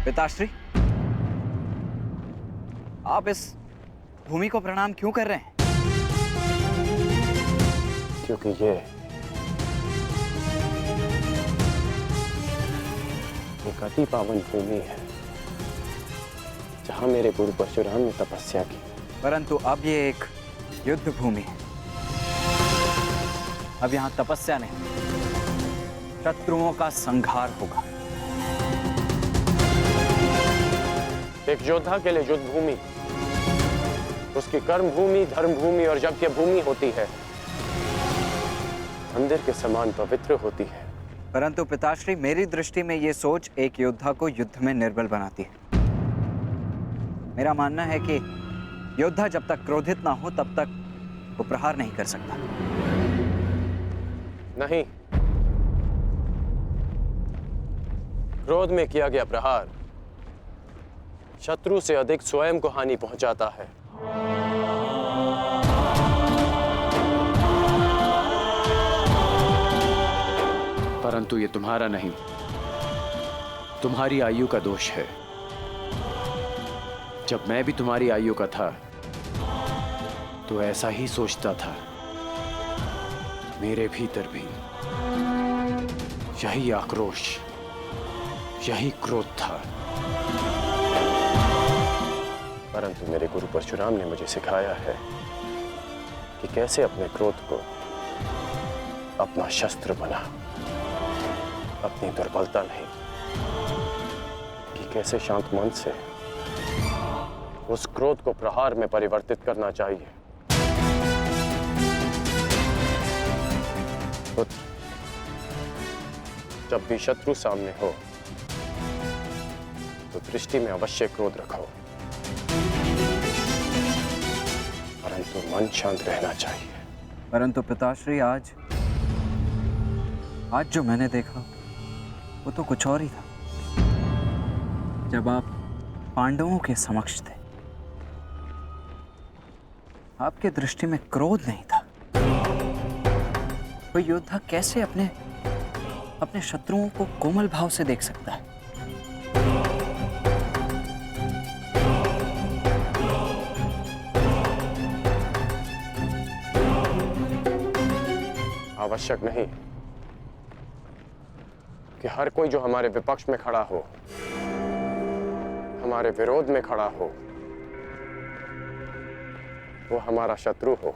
पिताश्री, आप इस भूमि को प्रणाम क्यों कर रहे हैं? क्योंकि ये एक अति पावन भूमि है जहां मेरे गुरु परशुराम ने तपस्या की। परंतु अब ये एक युद्ध भूमि है। अब यहां तपस्या नहीं, शत्रुओं का संहार होगा। एक योद्धा के लिए युद्ध भूमि उसकी कर्म भूमि, धर्म भूमि और यज्ञ भूमि होती है। मंदिर के समान पवित्र होती है। परंतु पिताश्री, मेरी दृष्टि में ये सोच एक योद्धा को युद्ध में निर्बल बनाती है। मेरा मानना है कि योद्धा जब तक क्रोधित ना हो तब तक वो प्रहार नहीं कर सकता। नहीं, क्रोध में किया गया प्रहार शत्रु से अधिक स्वयं को हानि पहुंचाता है। परंतु ये तुम्हारा नहीं, तुम्हारी आयु का दोष है। जब मैं भी तुम्हारी आयु का था तो ऐसा ही सोचता था। मेरे भीतर भी यही आक्रोश, यही क्रोध था। परंतु मेरे गुरु परशुराम ने मुझे सिखाया है कि कैसे अपने क्रोध को अपना शस्त्र बना, अपनी दुर्बलता नहीं, कि कैसे शांत मन से उस क्रोध को प्रहार में परिवर्तित करना चाहिए। पुत्र, जब भी शत्रु सामने हो तो दृष्टि में अवश्य क्रोध रखो, परंतु मन शांत रहना चाहिए। परंतु पिताश्री, आज जो मैंने देखा वो तो कुछ और ही था। जब आप पांडवों के समक्ष थे, आपके दृष्टि में क्रोध नहीं था। कोई योद्धा कैसे अपने शत्रुओं को कोमल भाव से देख सकता है? आवश्यक नहीं कि हर कोई जो हमारे विपक्ष में खड़ा हो, हमारे विरोध में खड़ा हो, वो हमारा शत्रु हो।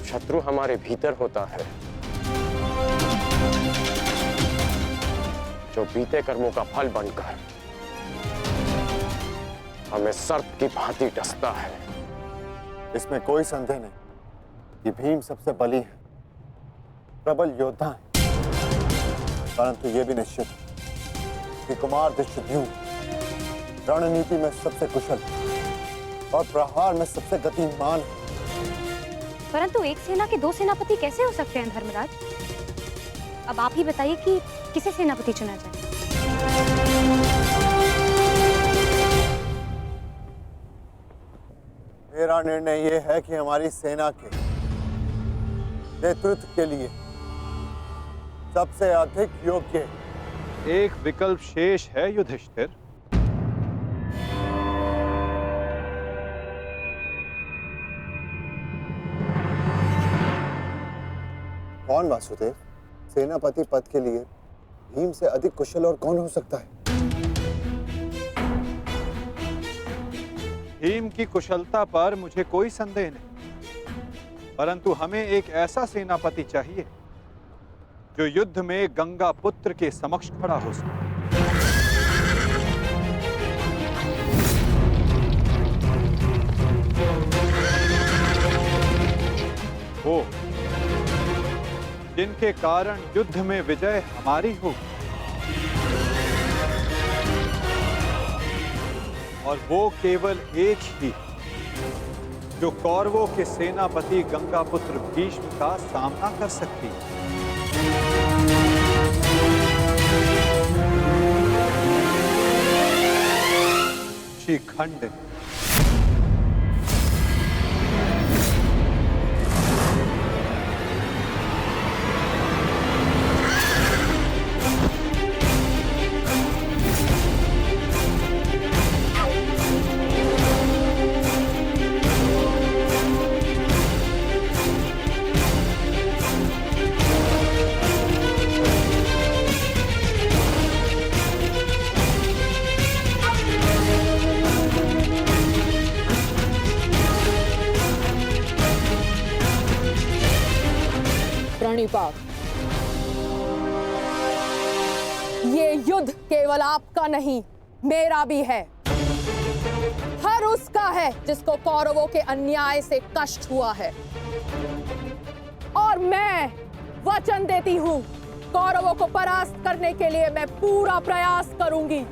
शत्रु हमारे भीतर होता है, जो बीते कर्मों का फल बनकर हमें सर्प की भांति डसता है। इसमें कोई संदेह नहीं कि भीम सबसे बली है, प्रबल योद्धा है। परंतु यह भी निश्चित है कि कुमार धृष्टद्युम्न रणनीति में सबसे कुशल और प्रहार में सबसे गतिमान है। परंतु एक सेना के 2 सेनापति कैसे हो सकते हैं धर्मराज? अब आप ही बताइए कि किसे सेनापति चुना जाए। मेरा निर्णय यह है कि हमारी सेना के नेतृत्व के लिए सबसे अधिक योग्य एक विकल्प शेष है युधिष्ठिर। कौन वासुदेव? सेनापति पद के लिए भीम से अधिक कुशल और कौन हो सकता है? भीम की कुशलता पर मुझे कोई संदेह नहीं, परंतु हमें एक ऐसा सेनापति चाहिए जो युद्ध में गंगा पुत्र के समक्ष खड़ा हो सके। वो जिनके कारण युद्ध में विजय हमारी हो, और वो केवल एक ही जो कौरवों के सेनापति गंगापुत्र भीष्म का सामना कर सकती है। शिखंड। पाणिपाक, ये युद्ध केवल आपका नहीं, मेरा भी है। हर उसका है जिसको कौरवों के अन्याय से कष्ट हुआ है। और मैं वचन देती हूं, कौरवों को परास्त करने के लिए मैं पूरा प्रयास करूंगी।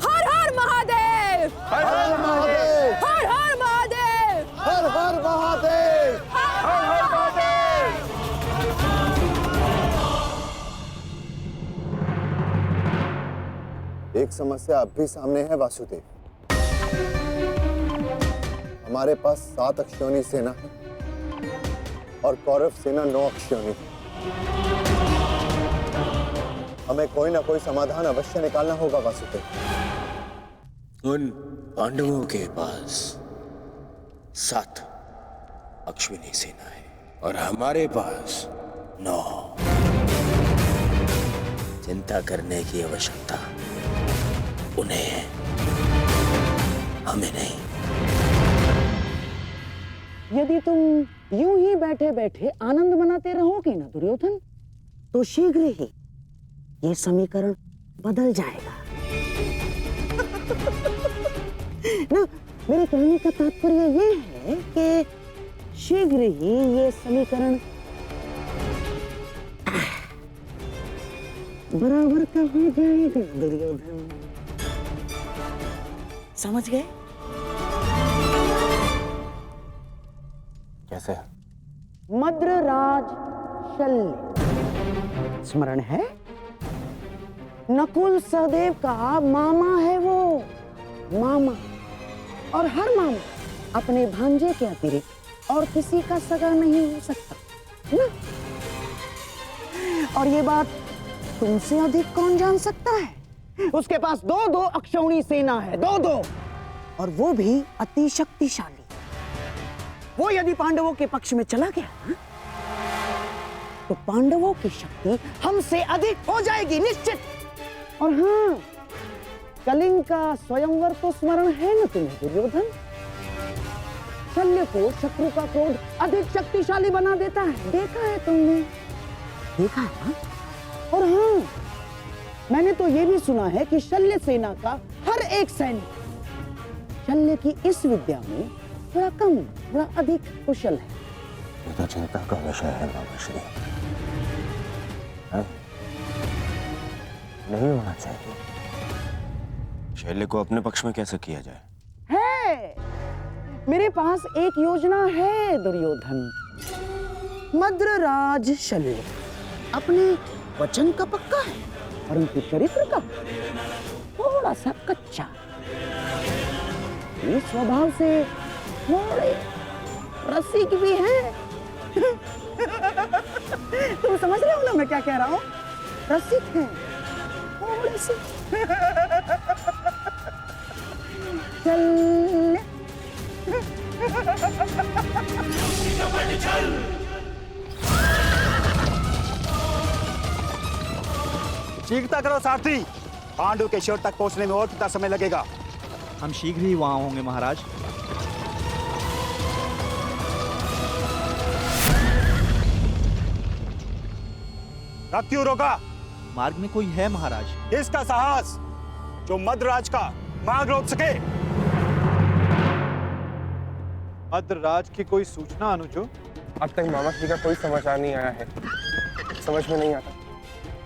हर हर महादेव! हर हर महादेव! हर हर महादेव! हर हर महादेव! हर हर महादेव! एक समस्या अब भी सामने है वासुदेव। हमारे पास 7 अक्षौणी सेना है और कौरव सेना 9 अक्षौणी है। हमें कोई ना कोई समाधान अवश्य निकालना होगा वासुदेव। उन पांडवों के पास 7 अश्विनी सेना है और हमारे पास 9। चिंता करने की आवश्यकता उन्हें है, हमें नहीं। यदि तुम यूं ही बैठे बैठे आनंद मनाते रहोगे ना दुर्योधन, तो शीघ्र ही ये समीकरण बदल जाएगा। ना, मेरे कहने का तात्पर्य ये है कि शीघ्र ही ये समीकरण बराबर का हो जाएगा दुर्योधन। समझ गए? कैसे? मद्रराज शल्य, स्मरण है? नकुल सहदेव का मामा है वो, मामा। और हर मामा अपने भांजे के अतिरिक्त और किसी का सगा नहीं हो सकता ना? और ये बात तुमसे अधिक कौन जान सकता है? उसके पास 2-2 अक्षौणी सेना है, 2-2, और वो भी अति शक्तिशाली। वो यदि पांडवों के पक्ष में चला गया ना, तो पांडवों की शक्ति हमसे अधिक हो जाएगी निश्चित। और हाँ, कलिंग का स्वयंवर तो स्मरण है ना तुम्हें दुर्योधन? शल्य को शत्रु का क्रोध अधिक शक्तिशाली बना देता है, देखा है तुमने? देखा है ना? और हाँ, मैंने तो ये भी सुना है कि शल्य सेना का हर एक सैनिक शल्य की इस विद्या में थोड़ा कम, थोड़ा अधिक कुशल है। ये तो चिंता का विषय है मामाश्री। नहीं होना चाहिए। शैल्य को अपने पक्ष में कैसे किया जाए? है, मेरे पास एक योजना है दुर्योधन। मद्रराज शल्य अपने वचन का पक्का है, परंतु चरित्र का थोड़ा सा कच्चा। ये स्वभाव से थोड़े रसिक भी हैं। तुम समझ रहे हो ना मैं क्या कह रहा हूँ? रसिक हैं थोड़े से। चल शीघ्रता करो सारथी, पांडु के शिविर तक पहुंचने में और कितना समय लगेगा? हम शीघ्र ही वहां होंगे महाराज। रथ क्यों रोका? मार्ग में कोई है महाराज? किसका साहस जो मद्रराज का मार्ग रोक सके? मद्रराज की कोई सूचना अनुजो? अब तक मामा श्री का कोई समाचार नहीं आया है। समझ में नहीं आता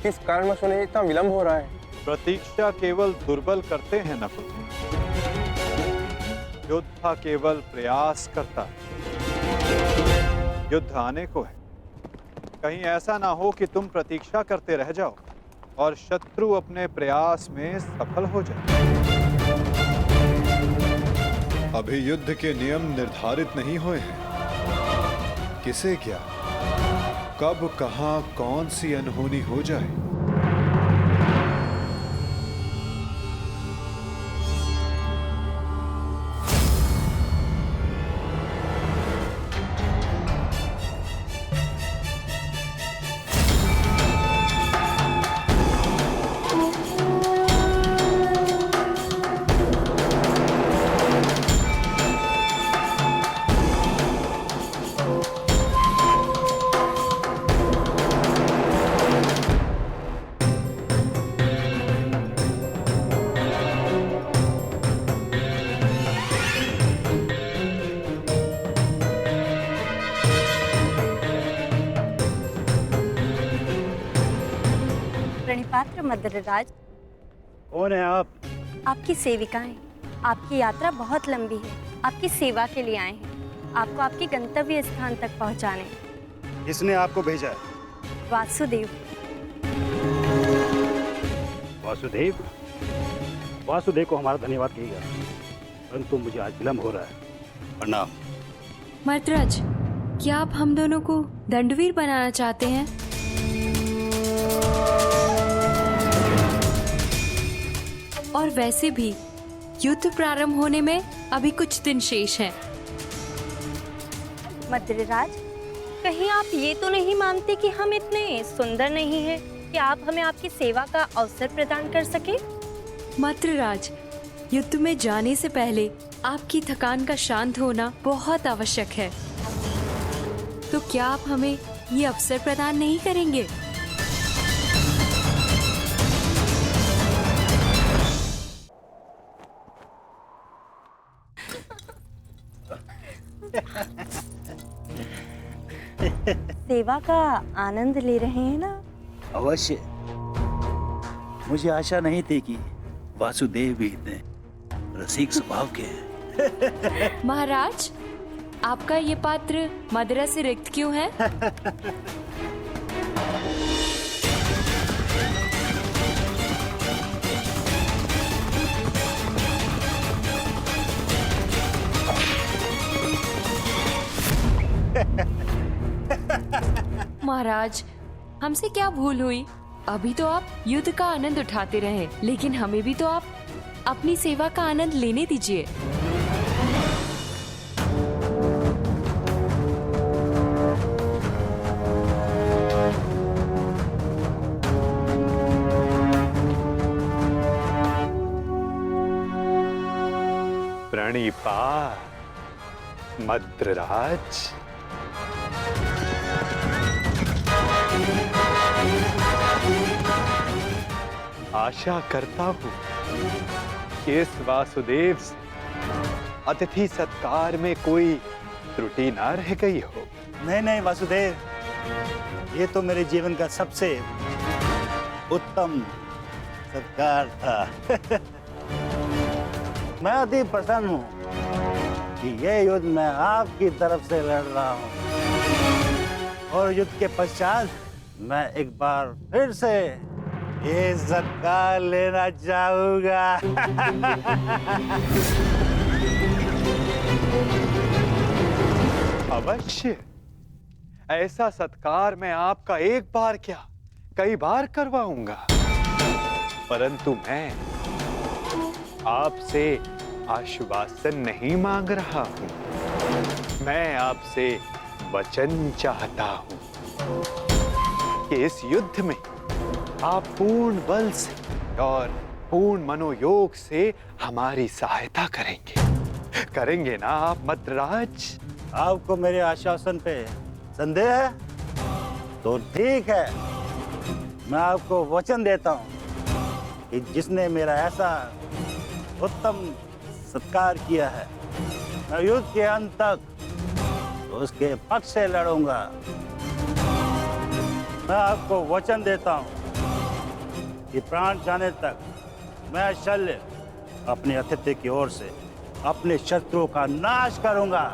किस कारणवश उन्हें इतना विलंब हो रहा है। प्रतीक्षा केवल दुर्बल करते हैं नकुल, योद्धा केवल प्रयास करता है। युद्ध आने को है, कहीं ऐसा ना हो कि तुम प्रतीक्षा करते रह जाओ और शत्रु अपने प्रयास में सफल हो जाए। अभी युद्ध के नियम निर्धारित नहीं हुए हैं। किसे क्या, कब, कहां, कौन सी अनहोनी हो जाए। पात्र मद्रराज। कौन है आप? आपकी सेविकाएं। आपकी यात्रा बहुत लंबी है, आपकी सेवा के लिए आए हैं, आपको आपके गंतव्य स्थान तक पहुंचाने। किसने आपको भेजा है? वासुदेव। वासुदेव? वासुदेव को हमारा धन्यवाद कहिएगा, परंतु मुझे आज विलम्ब हो रहा है। प्रणाम। मद्रराज, क्या आप हम दोनों को दंडवीर बनाना चाहते हैं? और वैसे भी युद्ध प्रारंभ होने में अभी कुछ दिन शेष हैं। मद्रराज, कहीं आप ये तो नहीं मानते कि हम इतने सुंदर नहीं हैं कि आप हमें आपकी सेवा का अवसर प्रदान कर सके? मद्रराज, युद्ध में जाने से पहले आपकी थकान का शांत होना बहुत आवश्यक है। तो क्या आप हमें ये अवसर प्रदान नहीं करेंगे? सेवा का आनंद ले रहे हैं ना? अवश्य। मुझे आशा नहीं थी कि वासुदेव भी इतने रसिक स्वभाव के हैं। महाराज, आपका ये पात्र मदिरा से रिक्त क्यों है? महाराज, हमसे क्या भूल हुई? अभी तो आप युद्ध का आनंद उठाते रहे, लेकिन हमें भी तो आप अपनी सेवा का आनंद लेने दीजिए। प्रणिपात मद्रराज। आशा करता हूँ कि इस वासुदेव से अतिथि सत्कार में कोई त्रुटि ना रह गई हो। नहीं वासुदेव, ये तो मेरे जीवन का सबसे उत्तम सत्कार था। मैं अति प्रसन्न हूँ कि ये युद्ध मैं आपकी तरफ से लड़ रहा हूँ, और युद्ध के पश्चात मैं एक बार फिर से ये सत्कार लेना चाहूंगा। अवश्य, ऐसा सत्कार मैं आपका एक बार क्या कई बार करवाऊंगा, परंतु मैं आपसे आश्वासन नहीं मांग रहा हूं। मैं आपसे वचन चाहता हूं कि इस युद्ध में आप पूर्ण बल से और पूर्ण मनोयोग से हमारी सहायता करेंगे ना आप मद्रराज? आपको मेरे आश्वासन पे संदेह है? तो ठीक है, मैं आपको वचन देता हूँ कि जिसने मेरा ऐसा उत्तम सत्कार किया है, मैं युद्ध के अंत तक उसके पक्ष से लड़ूंगा। मैं आपको वचन देता हूँ कि प्राण जाने तक मैं शल्य अपने अतिथि की ओर से अपने शत्रुओं का नाश करूंगा।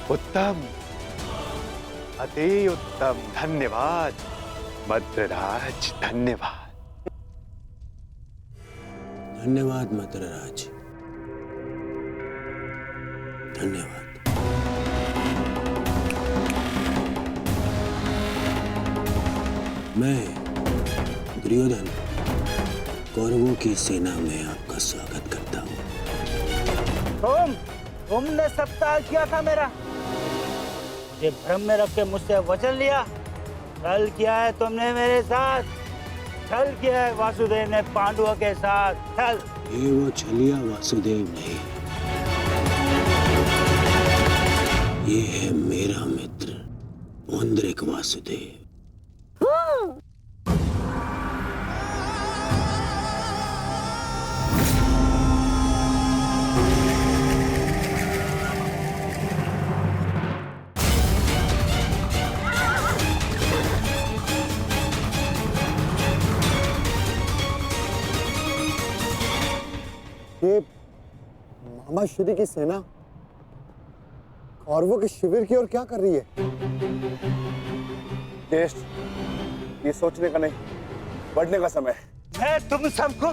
उत्तम, अति उत्तम। धन्यवाद मद्रराज, धन्यवाद। धन्यवाद मद्रराज, धन्यवाद। मैं दुर्योधन कौरवों की सेना में आपका स्वागत करता हूँ। तुमने सत्कार किया था मेरा, मुझे भ्रम में रख के मुझसे वचन लिया। छल किया है तुमने मेरे साथ, छल किया है वासुदेव ने पांडवों के साथ, छल। ये वो छलिया वासुदेव नहीं, ये है मेरा मित्र पुंडरीक वासुदेव। ये मामा श्री की सेना कौरवों के शिविर की ओर क्या कर रही है? ज्येष्ठ, ये सोचने का नहीं, बढ़ने का समय है। मैं तुम सबको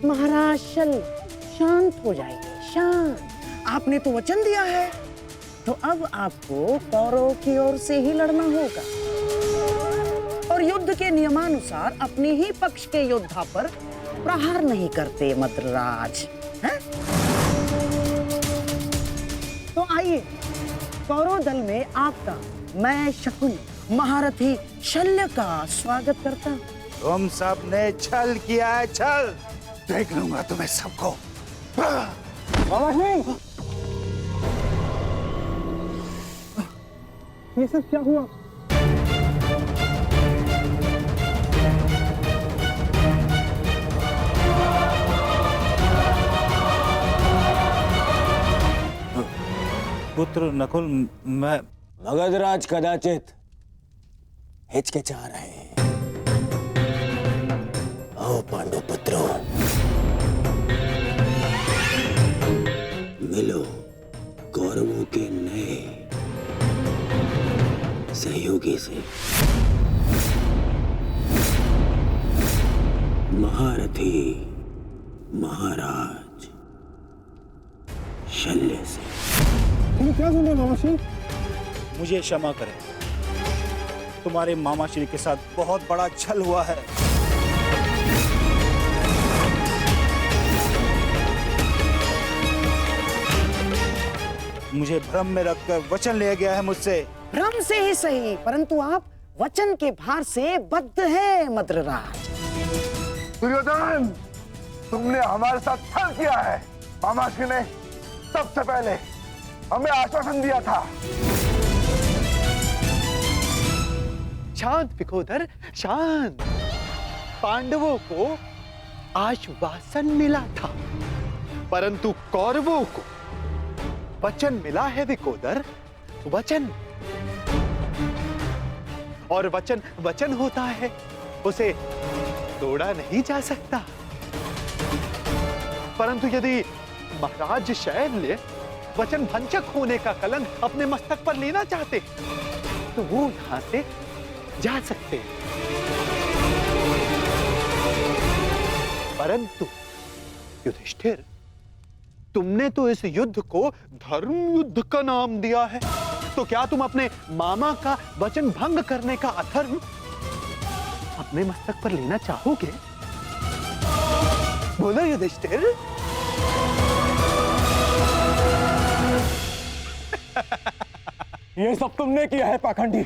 महाराज शांत हो जाइए, शांत। आपने तो वचन दिया है, तो अब आपको कौरवों की ओर से ही लड़ना होगा और युद्ध के नियमानुसार अपने ही पक्ष के योद्धा पर प्रहार नहीं करते मद्रराज, हैं? तो आइए, कौरव दल में आपका मैं शकुनी महारथी शल्य का स्वागत करता हूं। तुम सब ने छल किया है, छल। देख लूंगा तुम्हें सबको। मामा श्री, ये सब क्या हुआ? पुत्र नकुल, मैं मगधराज कदाचित हिचकिचा रहे हैं। आओ पांडु पुत्रों, मिलो कौरवों के नए सहयोगी से, महारथी महाराज शल्य से। तुम क्या सुन रहे हो मामा श्री? मुझे क्षमा करें, तुम्हारे मामा श्री के साथ बहुत बड़ा छल हुआ है। मुझे भ्रम में रखकर वचन लिया गया है मुझसे। भ्रम से ही सही, परंतु आप वचन के भार से बद्ध है मद्रराज। दुर्योधन, तुमने हमारे साथ छल किया है। मामा श्री ने सबसे पहले हमें आश्वासन दिया था। शांत विकोदर, शांत। पांडवों को आश्वासन मिला था, परंतु कौरवों को वचन मिला है विकोदर, वचन। और वचन वचन होता है, उसे तोड़ा नहीं जा सकता। परंतु यदि महाराज शैल्य वचन भंजक होने का कलंक अपने मस्तक पर लेना चाहते तो वो यहां से जा सकते हैं। परंतु युधिष्ठिर, तुमने तो इस युद्ध को धर्म युद्ध का नाम दिया है, तो क्या तुम अपने मामा का वचन भंग करने का अधर्म अपने मस्तक पर लेना चाहोगे? बोलो युधिष्ठिर। ये सब तुमने किया है पाखंडी।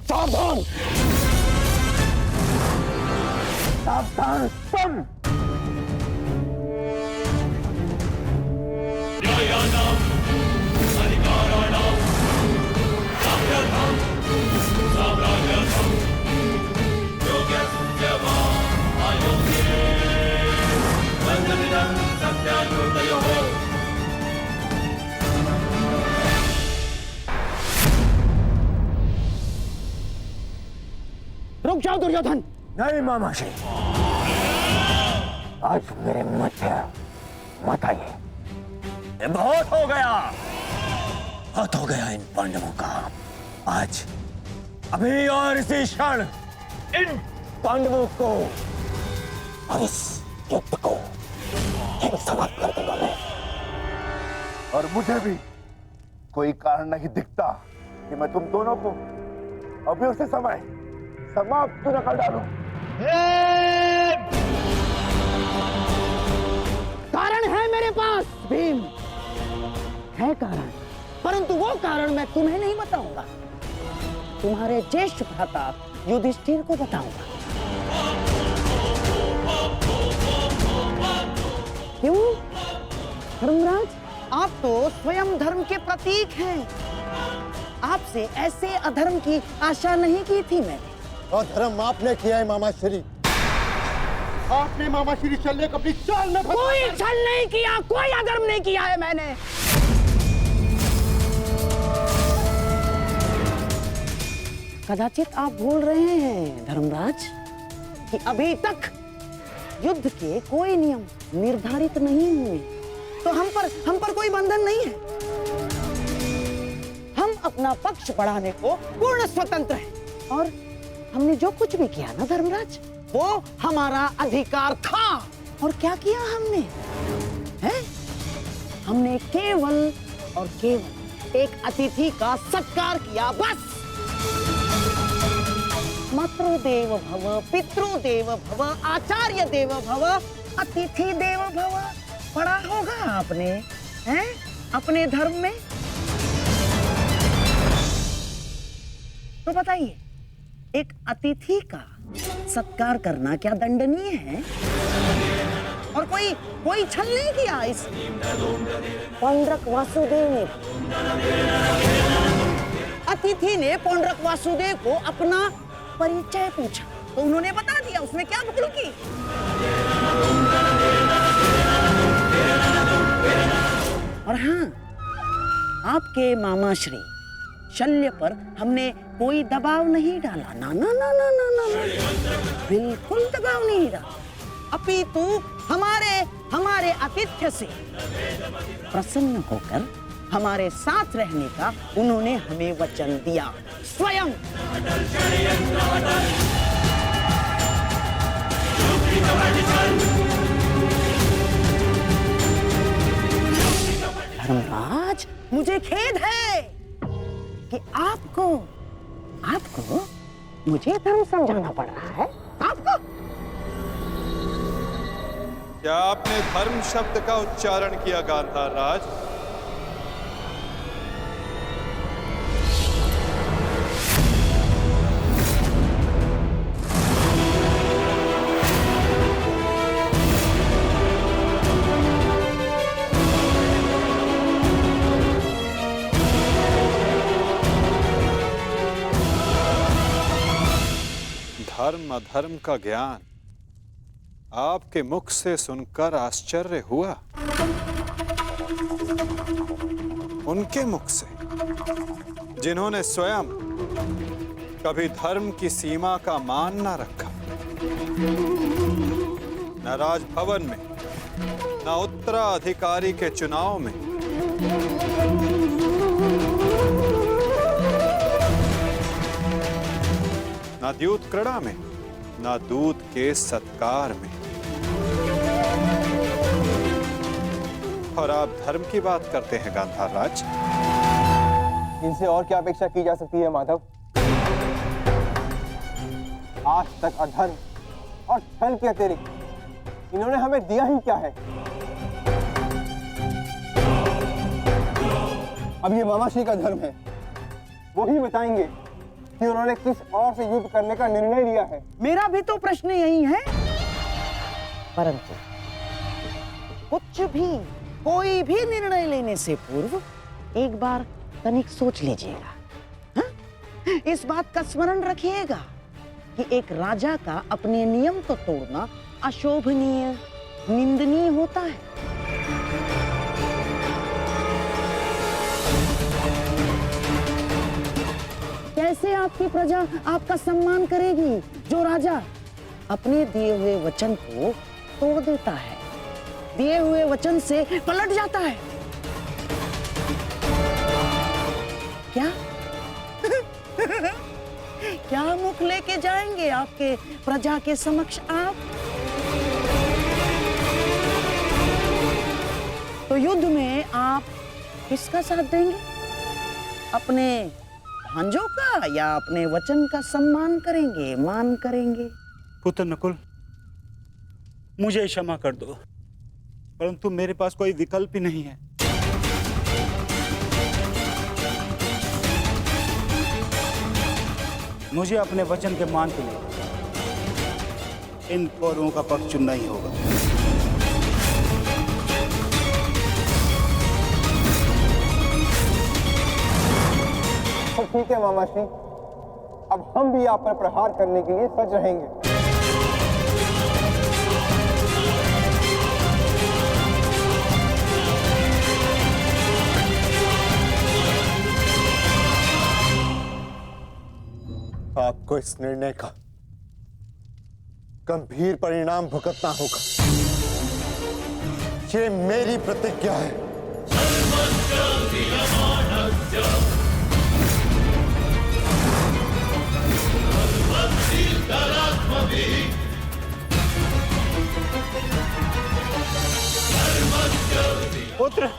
सावधान, सावधान तुम। रुक जाओ दुर्योधन। नहीं मामा श्री, आज मेरे मत आइए। बहुत हो गया, बहुत हो गया इन पांडवों का। आज अभी और इसी क्षण इन पांडवों को और इस युद्ध को समाप्त कर दूंगा मैं। और मुझे भी कोई कारण नहीं दिखता कि मैं तुम दोनों को अभी उसी समय समाप्त न कर डालूं। कारण है मेरे पास भीम, है कारण, परंतु वो कारण मैं तुम्हें नहीं बताऊंगा, तुम्हारे ज्येष्ठ भ्राता युधिष्ठिर को बताऊंगा। क्यों धर्मराज, आप तो स्वयं धर्म के प्रतीक हैं। आपसे ऐसे अधर्म की आशा नहीं की थी मैंने। और धर्म आपने किया है मामा श्री। आपने मामा श्री शल्य को अपनी चाल में कोई छल नहीं किया, कोई अधर्म नहीं किया है मैंने। कदाचित आप भूल रहे हैं धर्मराज कि अभी तक युद्ध के कोई नियम निर्धारित नहीं हुए तो हम पर कोई बंधन नहीं है। हम अपना पक्ष बढ़ाने को पूर्ण स्वतंत्र हैं और हमने जो कुछ भी किया ना धर्मराज, वो हमारा अधिकार था। और क्या किया हमने? हैं? हमने केवल और केवल एक अतिथि का सत्कार किया, बस। मातृदेव भव, पितृदेव भव, आचार्य देव भव, अतिथि देव भव पढ़ा होगा आपने, हैं? अपने धर्म में। तो बताइए, एक अतिथि का सत्कार करना क्या दंडनीय है? और कोई छल नहीं किया इस पौंड्रक वासुदेव ने। अतिथि ने पौंड्रक वासुदेव को अपना परिचय पूछा तो उन्होंने बता दिया, उसमें क्या भूल की? और हाँ, आपके मामा श्री शल्य पर हमने कोई दबाव नहीं डाला, ना ना ना ना ना ना, बिल्कुल दबाव नहीं डाला। अपितु हमारे आतिथ्य से प्रसन्न होकर हमारे साथ रहने का उन्होंने हमें वचन दिया स्वयं। धर्मराज, मुझे खेद है कि आपको मुझे धर्म समझाना पड़ रहा है। आपको क्या आपने धर्म शब्द का उच्चारण किया गांधार राज? धर्म अधर्म का ज्ञान आपके मुख से सुनकर आश्चर्य हुआ, उनके मुख से जिन्होंने स्वयं कभी धर्म की सीमा का मान न रखा, न राजभवन में, न उत्तराधिकारी के चुनाव में, न द्यूत क्रीड़ा में, न दूत के सत्कार में। और आप धर्म की बात करते हैं गांधार राज? इनसे और क्या अपेक्षा की जा सकती है माधव? आज तक अधर्म और छल के अतिरिक्त इन्होंने हमें दिया ही क्या है? अब ये मामाश्री का धर्म है, वो ही बताएंगे कि उन्होंने किस और से युद्ध करने का निर्णय लिया है। मेरा भी तो प्रश्न यही है, परंतु कुछ भी कोई भी निर्णय लेने से पूर्व एक बार तनिक सोच लीजिएगा। हाँ? इस बात का स्मरण रखिएगा कि एक राजा का अपने नियम को तोड़ना अशोभनीय, निंदनीय होता है। कैसे आपकी प्रजा आपका सम्मान करेगी जो राजा अपने दिए हुए वचन को तोड़ देता है, दिए हुए वचन से पलट जाता है? क्या क्या मुख लेके जाएंगे आपके प्रजा के समक्ष आप? तो युद्ध में आप किसका साथ देंगे? अपने भांजों का या अपने वचन का सम्मान करेंगे, मान करेंगे? पुत्र नकुल, मुझे क्षमा कर दो, परंतु मेरे पास कोई विकल्प ही नहीं है। मुझे अपने वचन के मान के लिए इन कौरवों का पक्ष चुनना ही होगा। तो ठीक है मामाश्री, अब हम भी आप पर प्रहार करने के लिए सज रहेंगे। आपको इस निर्णय का गंभीर परिणाम भुगतना होगा। ये मेरी प्रतिज्ञा है। पुत्र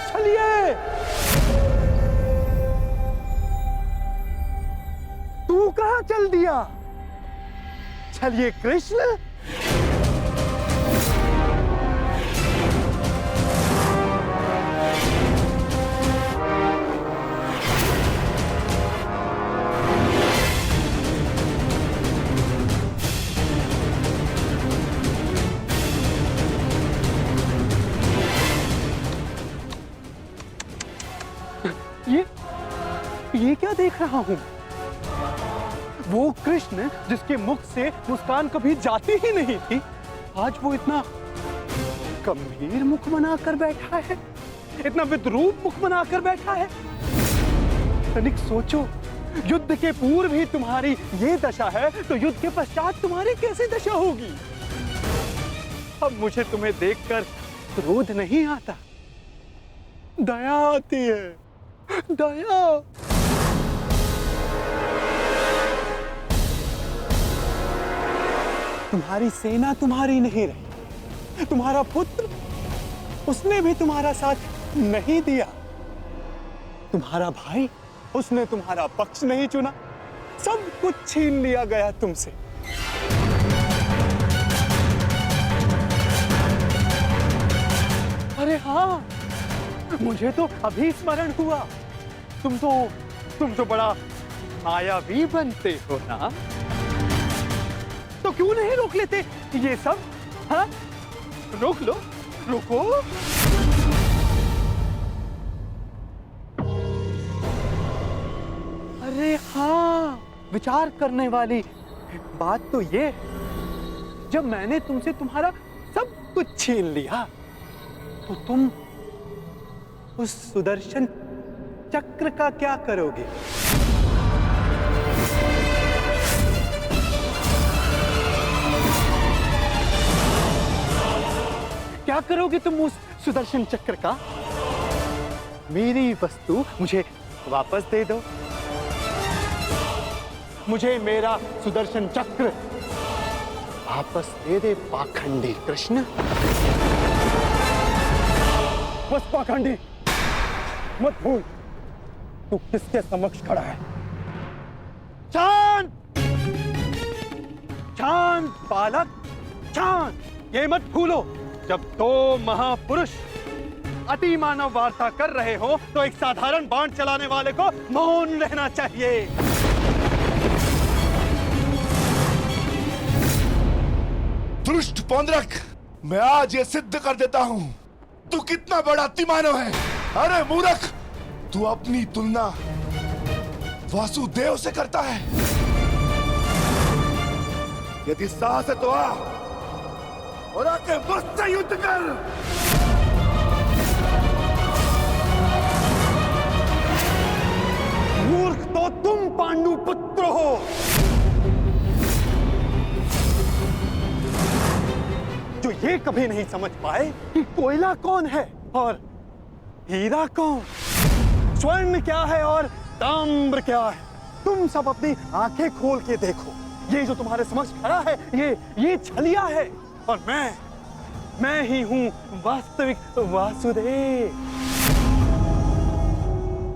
चलिए, तू कहां चल दिया? चलिए कृष्ण। ये क्या देख रहा हूं? वो कृष्ण जिसके मुख से मुस्कान कभी जाती ही नहीं थी, आज वो इतना गंभीर मुख बनाकर बैठा है, इतना विद्रूप मुख बनाकर बैठा है। तनिक सोचो, युद्ध के पूर्व ही तुम्हारी ये दशा है, तो युद्ध के पश्चात तुम्हारी कैसी दशा होगी? अब मुझे तुम्हें देखकर क्रोध नहीं आता, दया आती है, दया। तुम्हारी सेना तुम्हारी नहीं रही, तुम्हारा पुत्र, उसने भी तुम्हारा साथ नहीं दिया। तुम्हारा भाई, उसने तुम्हारा पक्ष नहीं चुना, सब कुछ छीन लिया गया तुमसे। अरे हाँ, मुझे तो अभी स्मरण हुआ, तुम तो बड़ा मायावी बनते हो ना, तो क्यों नहीं रोक लेते ये सब? हाँ, रोक लो, रुको। अरे हाँ, विचार करने वाली बात तो ये, जब मैंने तुमसे तुम्हारा सब कुछ छीन लिया, तो तुम उस सुदर्शन चक्र का क्या करोगे? क्या करोगे तुम उस सुदर्शन चक्र का? मेरी वस्तु मुझे वापस दे दो, मुझे मेरा सुदर्शन चक्र वापस दे दे पाखंडी कृष्ण। बस पाखंडी, मत भूल तू किसके समक्ष खड़ा है। चांद, चांद बालक, चांद, ये मत भूलो, जब दो महापुरुष अति मानव वार्ता कर रहे हो, तो एक साधारण बाण चलाने वाले को मौन रहना चाहिए। दुष्ट पौंद्रक, मैं आज ये सिद्ध कर देता हूं तू कितना बड़ा अतिमानव है। अरे मूर्ख, तू अपनी तुलना वासुदेव से करता है। यदि साहस है तो आ और आके मुझसे युद्ध कर। मूर्ख तो तुम पांडु पुत्र हो। जो ये कभी नहीं समझ पाए कि कोयला कौन है और हीरा कौन, स्वर्ण क्या है और ताम्र क्या है। तुम सब अपनी आंखें खोल के देखो, ये जो तुम्हारे समक्ष खड़ा है, ये छलिया है, और मैं ही हूं वास्तविक वासुदेव,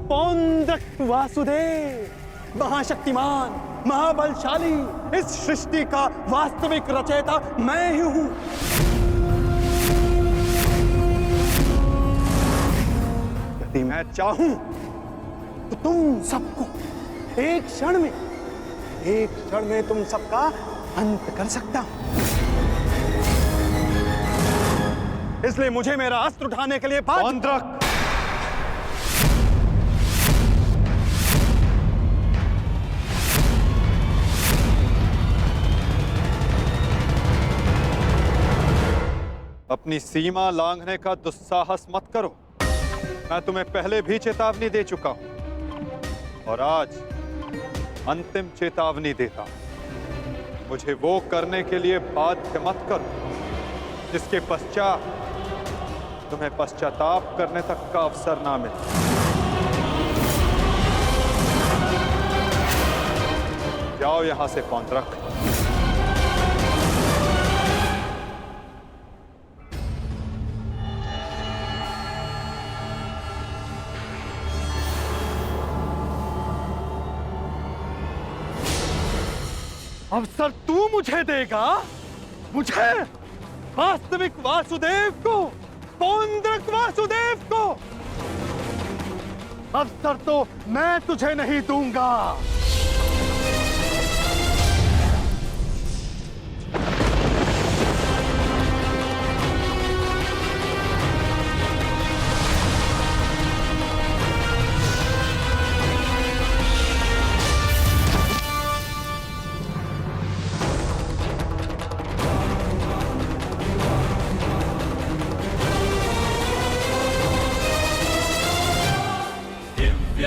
पौंद्रक वासुदेव, महाशक्तिमान, महाबलशाली, इस सृष्टि का वास्तविक रचयिता मैं ही हूं। यदि मैं चाहूं तो तुम सबको एक क्षण में तुम सबका अंत कर सकता हूं। इसलिए मुझे मेरा अस्त्र उठाने के लिए पौंड्रक, अपनी सीमा लांघने का दुस्साहस मत करो। मैं तुम्हें पहले भी चेतावनी दे चुका हूं और आज अंतिम चेतावनी देता हूं। मुझे वो करने के लिए बाध्य मत करो जिसके पश्चात तुम्हें पश्चाताप करने तक का अवसर ना मिले। जाओ यहां से पौंड्रक। अवसर तू मुझे देगा, मुझे, वास्तविक वासुदेव को, पौंड्रक वासुदेव को। अवसर तो मैं तुझे नहीं दूंगा।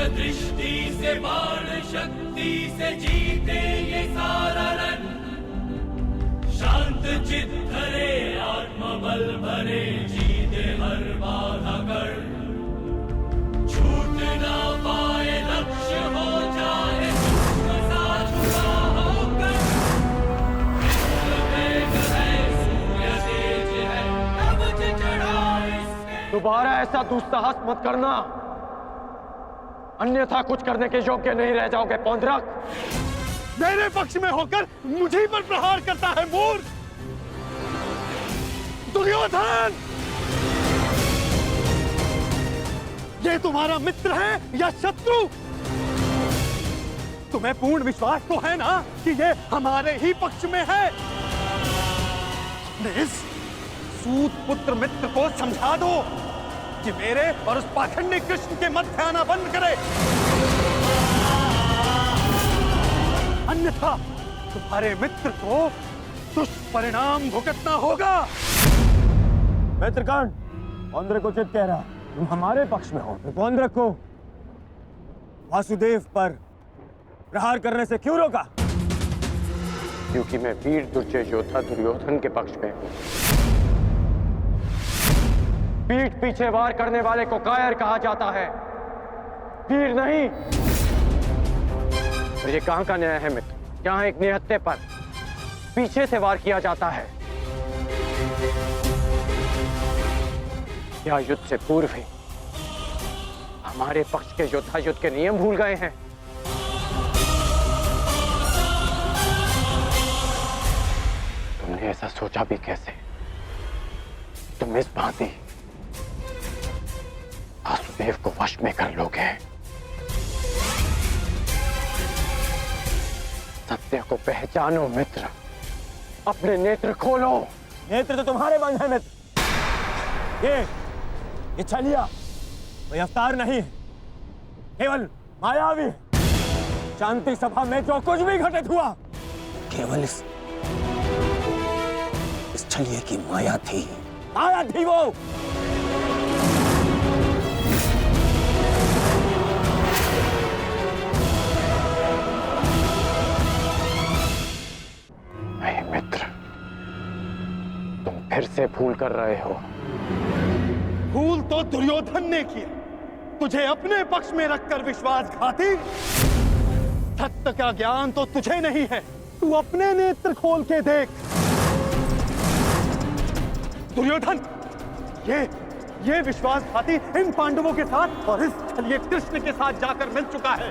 दृष्टि से बाण शक्ति से जीते ये सारा रण, शांत चित धरे आत्मबल भरे जीते हर बाधा कर, छूट ना पाए लक्ष्य हो जाए जुड़ा होकर, सूर्य तेज है कवच चढ़ा इसके। दोबारा ऐसा दुस्साहस मत करना, अन्यथा कुछ करने के योग्य नहीं रह जाओगे पौंड्रक। मेरे पक्ष में होकर मुझे पर प्रहार करता है मूर्ख दुर्योधन। ये तुम्हारा मित्र है या शत्रु? तुम्हें पूर्ण विश्वास तो है ना कि ये हमारे ही पक्ष में है? इस सूत पुत्र मित्र को समझा दो कि मेरे और उस पाखंडी कृष्ण के मध्य आना बंद करे, अन्यथा तुम्हारे मित्र को दुष्परिणाम भुगतना होगा। मित्रगण, पौंड्रक को चित कह रहा, तुम हमारे पक्ष में हो, तो पौंड्रक को वासुदेव पर प्रहार करने से क्यों रोका? क्योंकि मैं वीर दुर्जय योद्धा दुर्योधन के पक्ष में हूं। पीठ पीछे वार करने वाले को कायर कहा जाता है, वीर नहीं। और ये कहां का न्याय है मित्र, जहां एक निहत्थे पर पीछे से वार किया जाता है? क्या युद्ध से पूर्व ही हमारे पक्ष के योद्धा युद्ध के नियम भूल गए हैं? तुमने ऐसा सोचा भी कैसे? तुम इस भांति वासुदेव को वश में कर लोगे? सत्य को पहचानो मित्र, अपने नेत्र खोलो। नेत्र तो तुम्हारे बंद है मित्र। ये छलिया कोई अवतार नहीं है, केवल मायावी है। शांति सभा में जो कुछ भी घटित हुआ केवल इस छलिए की माया थी, माया थी वो। मित्र, तुम फिर से भूल कर रहे हो। भूल तो दुर्योधन ने किया, तुझे अपने पक्ष में रखकर विश्वासघाती। सत्य का ज्ञान तो तुझे नहीं है, तू अपने नेत्र खोल के देख। दुर्योधन, ये विश्वासघाती इन पांडवों के साथ और इस छलिए कृष्ण के साथ जाकर मिल चुका है।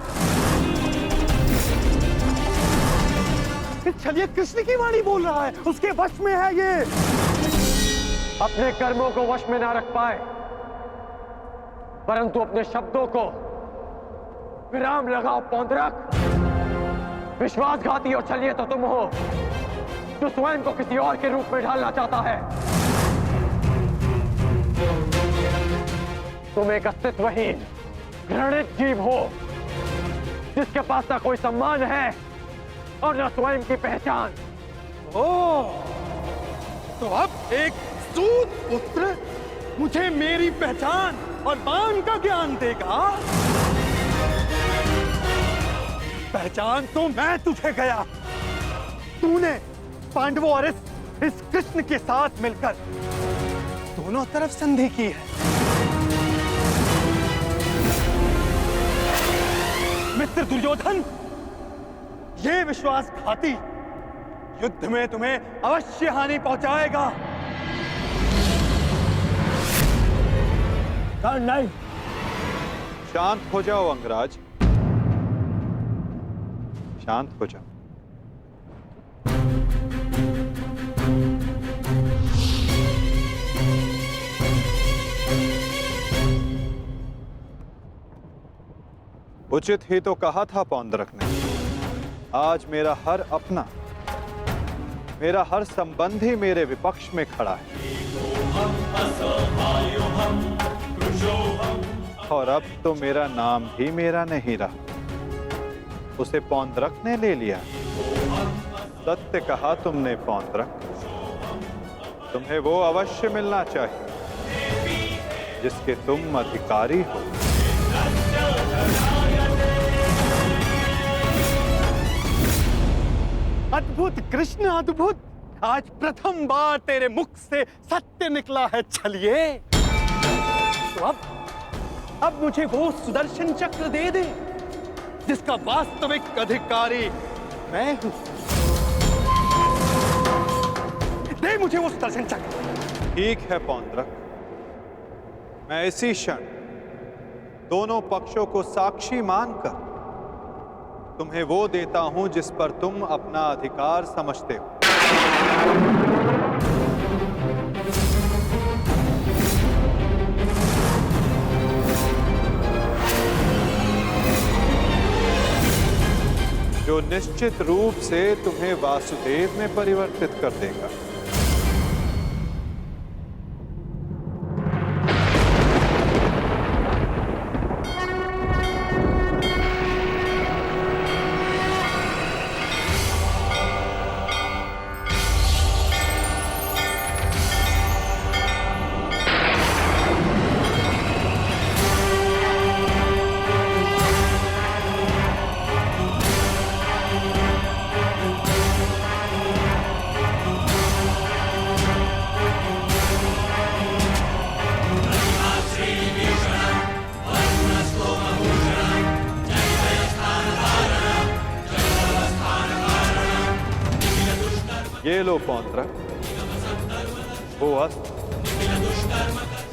छलिए कृष्ण की वाणी बोल रहा है, उसके वश में है ये। अपने कर्मों को वश में ना रख पाए, परंतु अपने शब्दों को विराम लगाओ पौंद्रक। विश्वासघाती और छलिए तो तुम हो, जो स्वयं को किसी और के रूप में ढालना चाहता है। तुम एक अस्तित्वहीन, घृणित जीव हो, जिसके पास ना कोई सम्मान है और न स्वयं की पहचान। ओह, तो अब एक सूत पुत्र मुझे मेरी पहचान और मान का ज्ञान देगा। पहचान तो मैं तुझे गया। तूने पांडवों और इस कृष्ण के साथ मिलकर दोनों तरफ संधि की है। मित्र दुर्योधन, ये विश्वासघाती युद्ध में तुम्हें अवश्य हानि पहुंचाएगा। नहीं। शांत हो जाओ अंगराज, शांत हो जाओ। उचित ही तो कहा था पौंद्रक ने। आज मेरा हर अपना, मेरा हर संबंधी मेरे विपक्ष में खड़ा है, और अब तो मेरा नाम भी मेरा नहीं रहा, उसे पौंद्रक ने ले लिया। सत्य कहा तुमने पौंद्रक, तुम्हें वो अवश्य मिलना चाहिए जिसके तुम अधिकारी हो। अद्भुत कृष्ण, अद्भुत। आज प्रथम बार तेरे मुख से सत्य निकला है छलिए। तो अब मुझे वो सुदर्शन चक्र दे दे जिसका वास्तविक अधिकारी मैं हूं। दे मुझे वो सुदर्शन चक्र। ठीक है पौंद्रक, मैं इसी क्षण दोनों पक्षों को साक्षी मानकर तुम्हें वो देता हूं जिस पर तुम अपना अधिकार समझते हो। जो निश्चित रूप से तुम्हें वासुदेव में परिवर्तित कर देगा। ये लो पौंद्रक, वो अस्त्र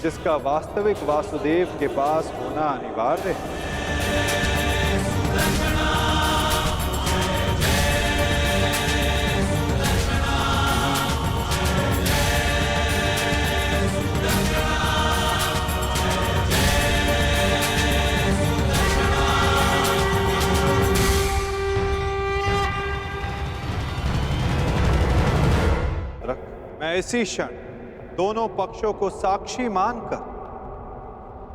जिसका वास्तविक वासुदेव के पास होना अनिवार्य है। मैं इसी क्षण दोनों पक्षों को साक्षी मानकर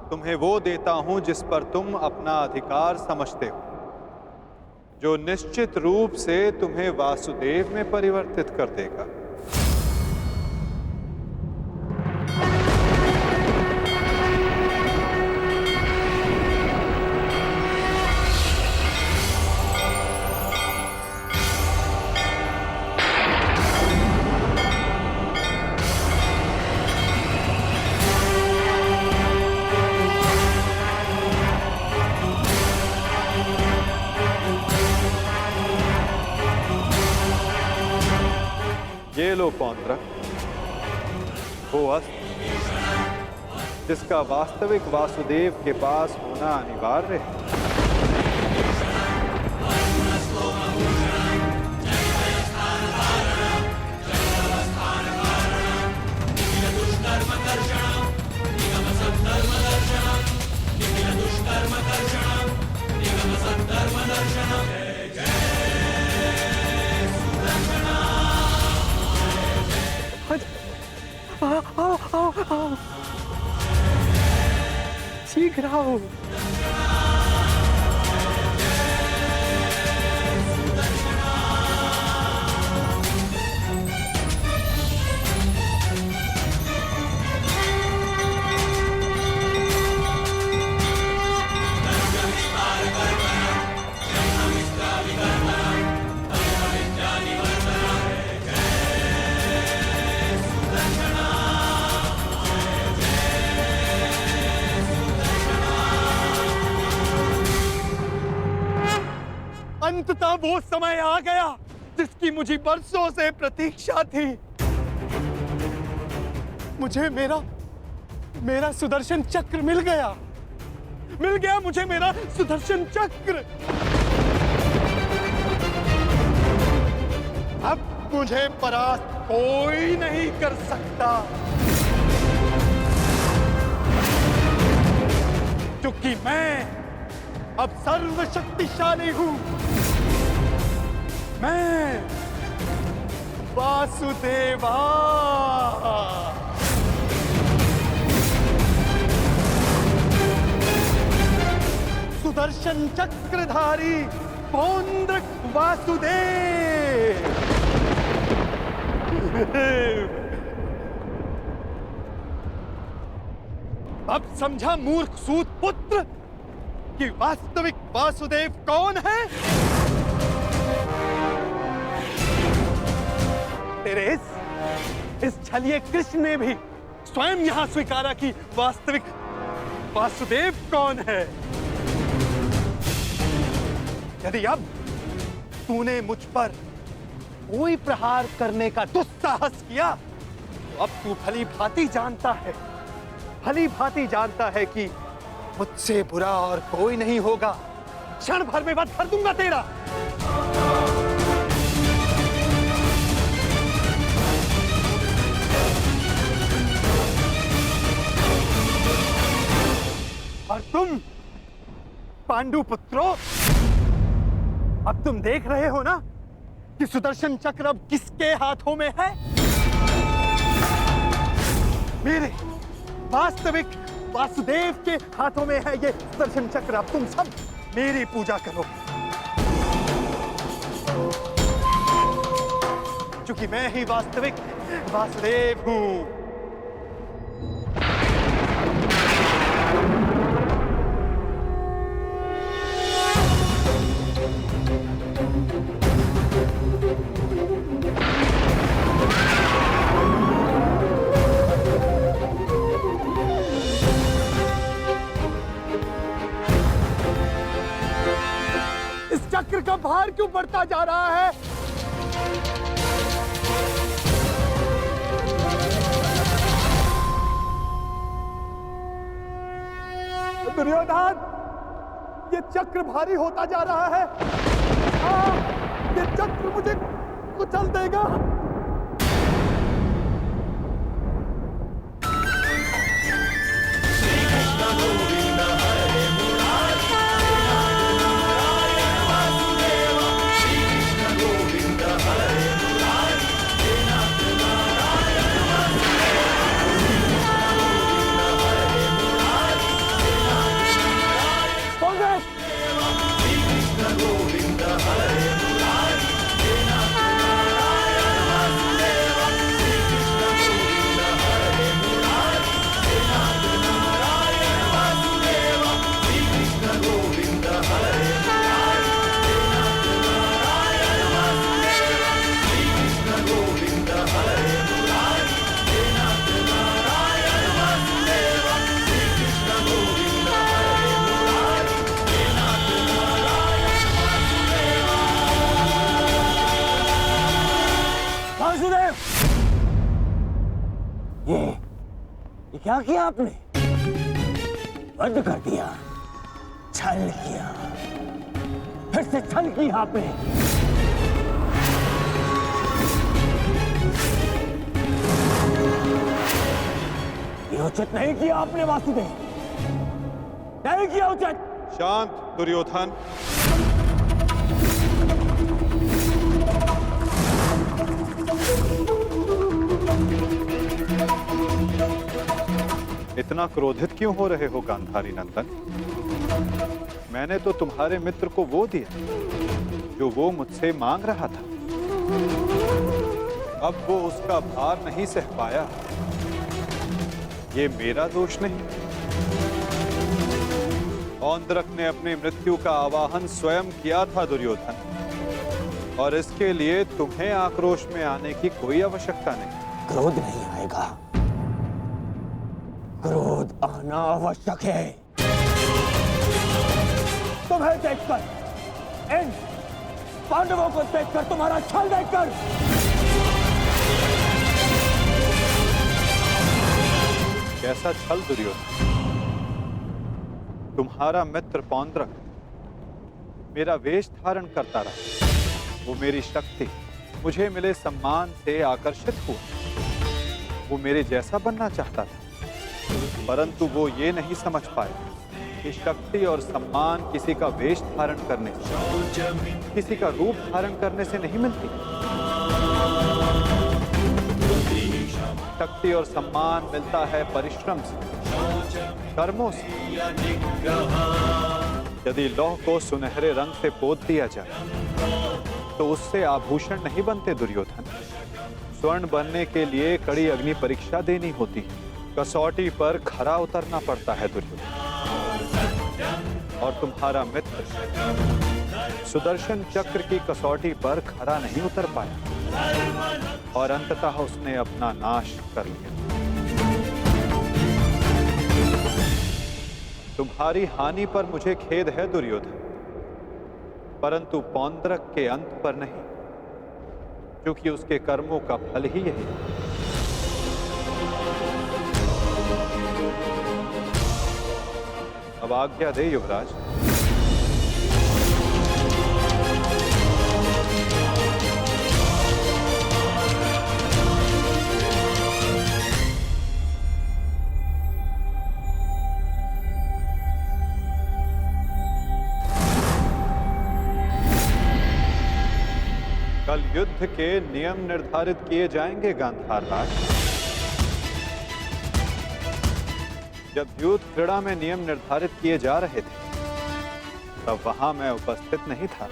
तुम्हें वो देता हूं जिस पर तुम अपना अधिकार समझते हो, जो निश्चित रूप से तुम्हें वासुदेव में परिवर्तित कर देगा। ये लो पौंद्रक, वो अस्त्र जिसका वास्तविक वासुदेव के पास होना अनिवार्य है। शीघ्र आओ। अंततः वो समय आ गया जिसकी मुझे बरसों से प्रतीक्षा थी। मुझे मेरा सुदर्शन चक्र मिल गया मुझे मेरा सुदर्शन चक्र। अब मुझे परास्त कोई नहीं कर सकता, क्योंकि मैं अब सर्वशक्तिशाली हूं। मैं वासुदेवा। सुदर्शन चक्रधारी पौंड्रक वासुदेव। अब समझा मूर्ख सूत पुत्र कि वास्तविक वासुदेव कौन है? तेरे इस छलिए कृष्ण ने भी स्वयं यहां स्वीकारा कि वास्तविक वासुदेव कौन है। यदि अब तूने मुझ पर कोई प्रहार करने का दुस्साहस किया तो अब तू भली भांति जानता है कि मुझसे बुरा और कोई नहीं होगा। क्षण भर में वध कर दूंगा तेरा। और तुम पांडु पुत्रों, अब तुम देख रहे हो ना कि सुदर्शन चक्र अब किसके हाथों में है? मेरे वास्तविक वासुदेव के हाथों में है ये सुदर्शन चक्र। अब तुम सब मेरी पूजा करो, क्योंकि मैं ही वास्तविक वासुदेव हूं। चक्र का भार क्यों बढ़ता जा रहा है? दुर्योधन, ये चक्र भारी होता जा रहा है। ये चक्र मुझे कुचल देगा। ये क्या किया आपने? वध कर दिया, छल किया, फिर से छल किया आपने। ये उचित नहीं किया आपने वासुदेव, नहीं किया उचित। शांत दुर्योधन। इतना क्रोधित क्यों हो रहे हो गांधारी नंदन? मैंने तो तुम्हारे मित्र को वो दिया जो वो मुझसे मांग रहा था। अब वो उसका भार नहीं सह पाया, ये मेरा दोष नहीं। औंद्रक ने अपनी मृत्यु का आवाहन स्वयं किया था दुर्योधन, और इसके लिए तुम्हें आक्रोश में आने की कोई आवश्यकता नहीं। क्रोध नहीं आएगा, क्रोध आना आवश्यक है। तुम्हें देखकर, इन पांडवों को देखकर, तुम्हारा छल देखकर कैसा छल दुर्योधन? तुम्हारा मित्र पौंद्रक मेरा वेश धारण करता रहा, वो मेरी शक्ति, मुझे मिले सम्मान से आकर्षित हुआ। वो मेरे जैसा बनना चाहता था, परंतु वो ये नहीं समझ पाया कि शक्ति और सम्मान किसी का वेश धारण करने से, किसी का रूप धारण करने से नहीं मिलती। शक्ति और सम्मान मिलता है परिश्रम से, कर्मों से। यदि लौह को सुनहरे रंग से पोत दिया जाए तो उससे आभूषण नहीं बनते दुर्योधन। स्वर्ण बनने के लिए कड़ी अग्नि परीक्षा देनी होती है, कसौटी पर खरा उतरना पड़ता है दुर्योधन। और तुम्हारा मित्र सुदर्शन चक्र की कसौटी पर खरा नहीं उतर पाया, और अंततः उसने अपना नाश कर लिया। तुम्हारी हानि पर मुझे खेद है दुर्योधन, परंतु पौंद्रक के अंत पर नहीं, क्योंकि उसके कर्मों का फल ही यही है। अब आज्ञा दे युवराज। कल युद्ध के नियम निर्धारित किए जाएंगे गांधार राज। जब युद्ध क्रीड़ा में नियम निर्धारित किए जा रहे थे तब वहां मैं उपस्थित नहीं था,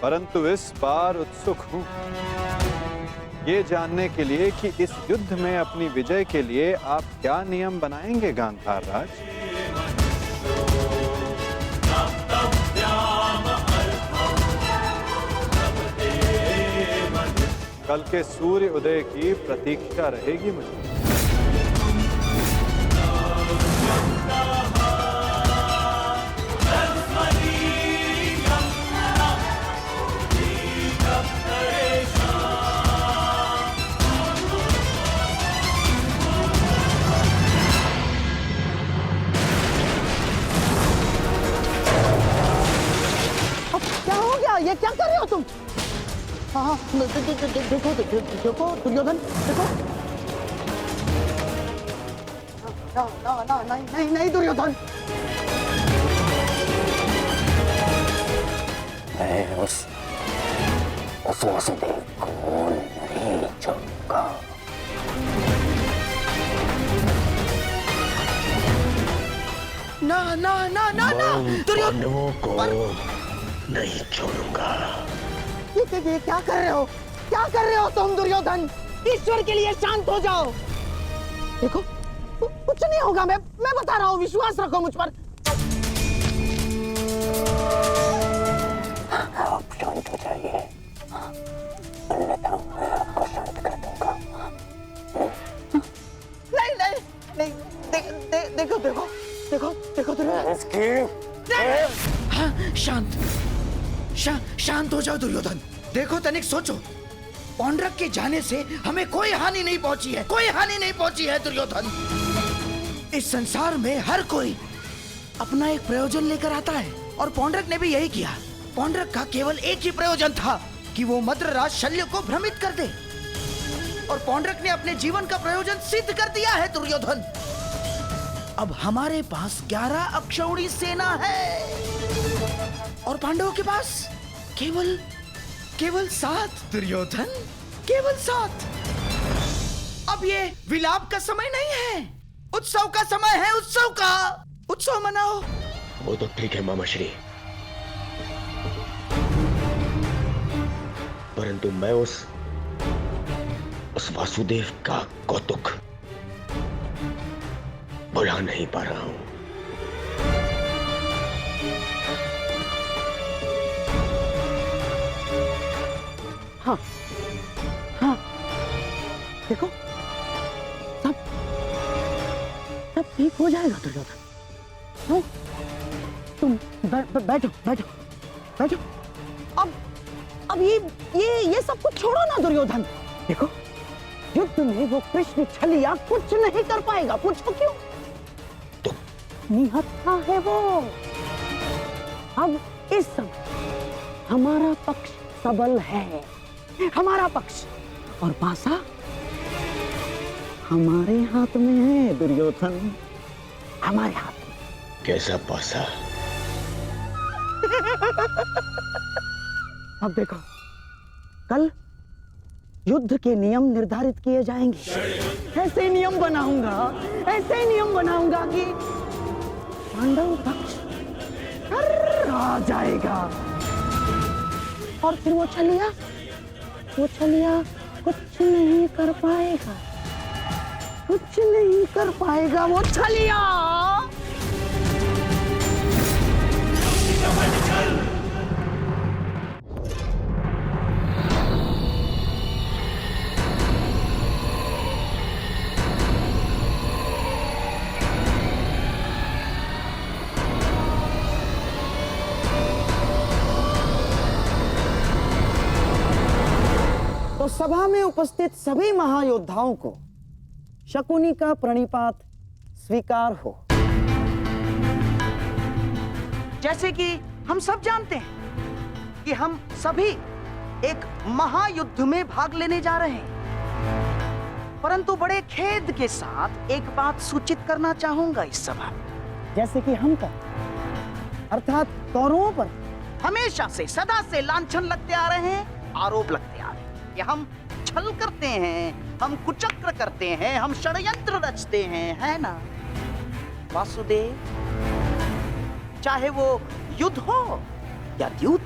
परंतु इस बार उत्सुक हूं ये जानने के लिए कि इस युद्ध में अपनी विजय के लिए आप क्या नियम बनाएंगे गांधार राज। कल के सूर्य उदय की प्रतीक्षा रहेगी मुझे। क्या हो गया? ये क्या कर रहे हो तुम? हाँ, देखो दुर्योधन, देखो। नहीं दुर्योधन। मैं उस वासुदेव को नहीं छोड़ूंगा। ना पांडवों को नहीं छोड़ूंगा। ये क्या कर रहे हो? क्या कर रहे हो तुम दुर्योधन? ईश्वर के लिए शांत हो जाओ। देखो कुछ नहीं होगा, मैं बता रहा हूँ, विश्वास रखो मुझ पर। आप शांत हो जाइए, अन्यथा मैं आपको शांत कर दूंगा। नहीं, देखो दुर्योधन। हाँ, शांत हो जाओ दुर्योधन। देखो तनिक सोचो, पौंड्रक के जाने से हमें कोई हानि नहीं पहुंची है, कोई हानि नहीं पहुंची है दुर्योधन। इस संसार में हर कोई अपना एक प्रयोजन लेकर आता है, और पौंड्रक ने भी यही किया। पौंड्रक का केवल एक ही प्रयोजन था कि वो मद्रराज शल्य को भ्रमित कर दे, और पौंड्रक ने अपने जीवन का प्रयोजन सिद्ध कर दिया है दुर्योधन। अब हमारे पास 11 अक्षौणी सेना है, और पांडवों के पास केवल 7 दुर्योधन, केवल 7। अब ये विलाप का समय नहीं है, उत्सव का समय है, उत्सव का। उत्सव मनाओ। वो तो ठीक है मामा श्री, परंतु मैं उस वासुदेव का कौतुक भुला नहीं पा रहा हूं। हाँ हाँ, देखो सब ठीक हो जाएगा दुर्योधन। हाँ? तुम बैठो बैठो बैठो। अब ये सब कुछ छोड़ो ना दुर्योधन। देखो, युद्ध में वो कृष्ण छलिया कुछ नहीं कर पाएगा। पूछो क्यों? तो निहत्था है वो। अब इस समय हमारा पक्ष सबल है, हमारा पक्ष, और पासा हमारे हाथ में है दुर्योधन, हमारे हाथ में। कैसा पासा? अब देखो, कल युद्ध के नियम निर्धारित किए जाएंगे। ऐसे नियम बनाऊंगा कि पांडव पक्ष आ जाएगा, और फिर वो छलिया कुछ नहीं कर पाएगा, वो छलिया। तो सभा में उपस्थित सभी महायोद्धाओं को शकुनी का प्रणिपात स्वीकार हो। जैसे कि हम सब जानते हैं कि हम सभी एक महायुद्ध में भाग लेने जा रहे हैं, परंतु बड़े खेद के साथ एक बात सूचित करना चाहूंगा इस सभा में। जैसे कि हम अर्थात कौरवों पर हमेशा से, सदा से लांछन लगते आ रहे हैं, आरोप लगते आ रहे हैं कि हम छल करते हैं, हम कुचक्र करते हैं, हम षड्यंत्र रचते हैं, है ना वासुदेव? चाहे वो युद्ध हो या द्यूत।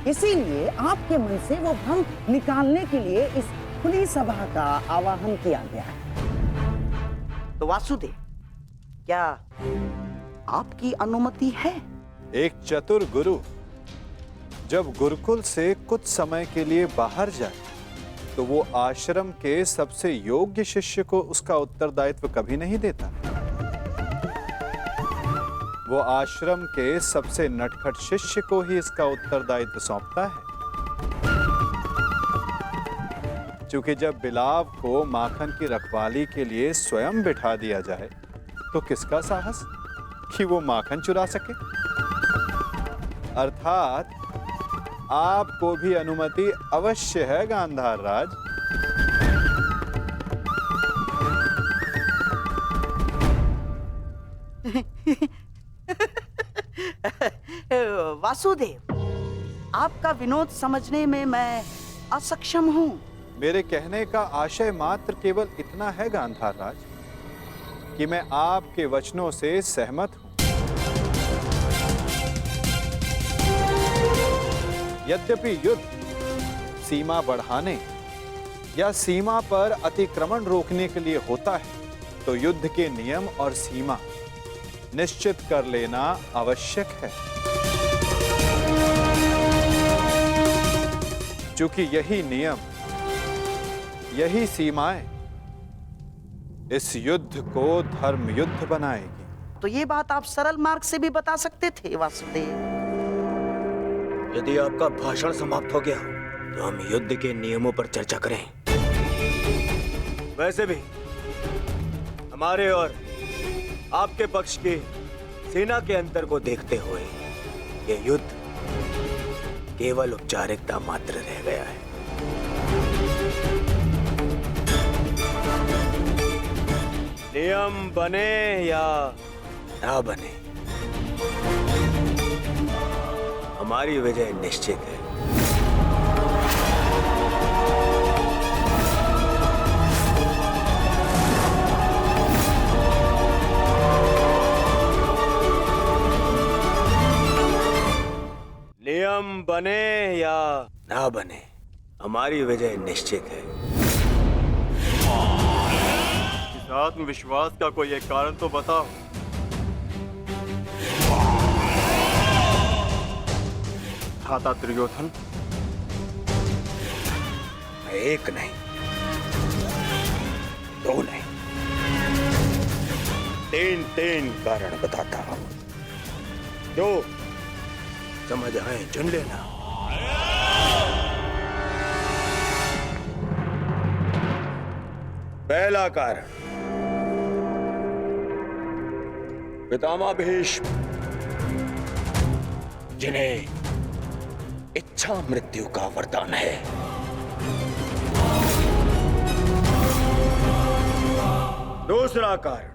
इसीलिए आपके मन से वो भ्रम निकालने के लिए इस खुली सभा का आवाहन किया गया है। तो वासुदेव, क्या आपकी अनुमति है? एक चतुर गुरु जब गुरुकुल से कुछ समय के लिए बाहर जाए तो वो आश्रम के सबसे योग्य शिष्य को उसका उत्तरदायित्व कभी नहीं देता। वो आश्रम के सबसे नटखट शिष्य को ही इसका उत्तरदायित्व सौंपता है। क्योंकि जब बिलाव को माखन की रखवाली के लिए स्वयं बिठा दिया जाए तो किसका साहस कि वो माखन चुरा सके। अर्थात आपको भी अनुमति अवश्य है गांधार राज। वासुदेव, आपका विनोद समझने में मैं असक्षम हूं। मेरे कहने का आशय मात्र केवल इतना है गांधार राज कि मैं आपके वचनों से सहमत हूं। यद्यपि युद्ध सीमा बढ़ाने या सीमा पर अतिक्रमण रोकने के लिए होता है, तो युद्ध के नियम और सीमा निश्चित कर लेना आवश्यक है। क्योंकि यही नियम, यही सीमाएं इस युद्ध को धर्म युद्ध बनाएगी। तो ये बात आप सरल मार्ग से भी बता सकते थे वासुदेव। यदि आपका भाषण समाप्त हो गया तो हम युद्ध के नियमों पर चर्चा करें। वैसे भी हमारे और आपके पक्ष की सेना के अंतर को देखते हुए यह युद्ध केवल औपचारिकता मात्र रह गया है। नियम बने या ना बने, हमारी विजय निश्चित है। हम बने या ना बने, हमारी विजय निश्चित है। इस आत्मविश्वास का कोई एक कारण तो बताओ। खाता दुर्योधन, मैं एक नहीं, दो नहीं, तीन कारण बताता हूं, जो समझ आए चुन लेना। पहला कारण, पितामह भीष्म, जिन्हें इच्छा मृत्यु का वरदान है। दूसरा कारण,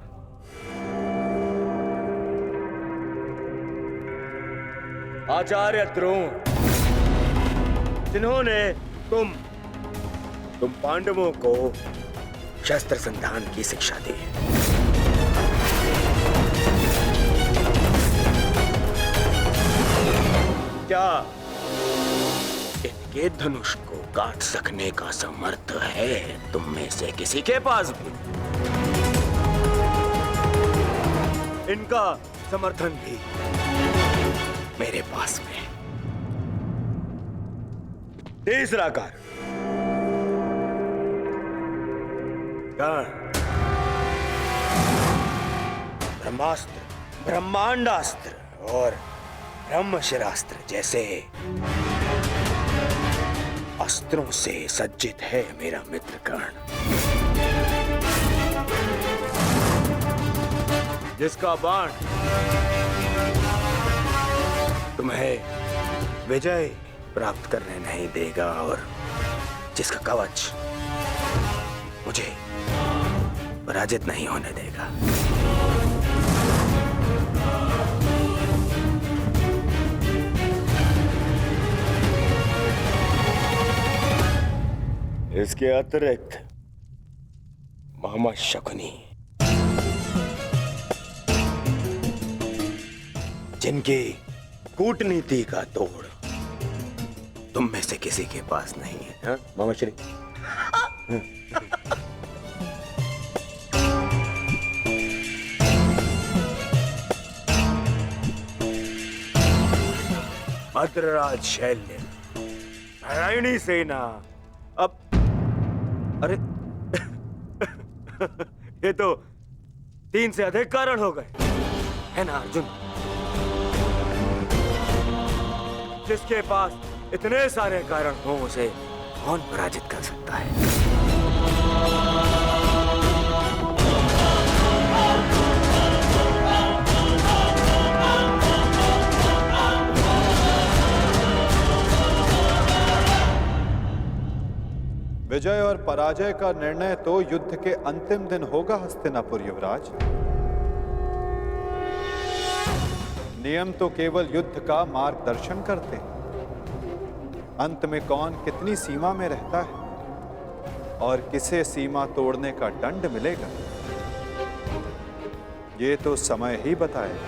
आचार्य द्रोण, जिन्होंने तुम पांडवों को शस्त्र संधान की शिक्षा दी। क्या इनके धनुष को काट सकने का समर्थ है तुम में से किसी के पास भी? इनका समर्थन भी मेरे पास में। तीसरा कारण, ब्रह्मास्त्र, ब्रह्मांडास्त्र और ब्रह्मशिरास्त्र जैसे अस्त्रों से सज्जित है मेरा मित्र कर्ण, जिसका बाण तुम्हें विजय प्राप्त करने नहीं देगा और जिसका कवच मुझे पराजित नहीं होने देगा। इसके अतिरिक्त मोहम्मद शकुनी, जिनकी कूटनीति का तोड़ तुम में से किसी के पास नहीं है। हाँ मोहम्मद श्री, भद्रराज शैल्य, नारायणी सेना। अब अरे ये तो 3 से अधिक कारण हो गए, है ना अर्जुन? जिसके पास इतने सारे कारण हो उसे कौन पराजित कर सकता है? विजय और पराजय का निर्णय तो युद्ध के अंतिम दिन होगा हस्तिनापुर युवराज। नियम तो केवल युद्ध का मार्गदर्शन करते हैं। अंत में कौन कितनी सीमा में रहता है और किसे सीमा तोड़ने का दंड मिलेगा, ये तो समय ही बताएगा।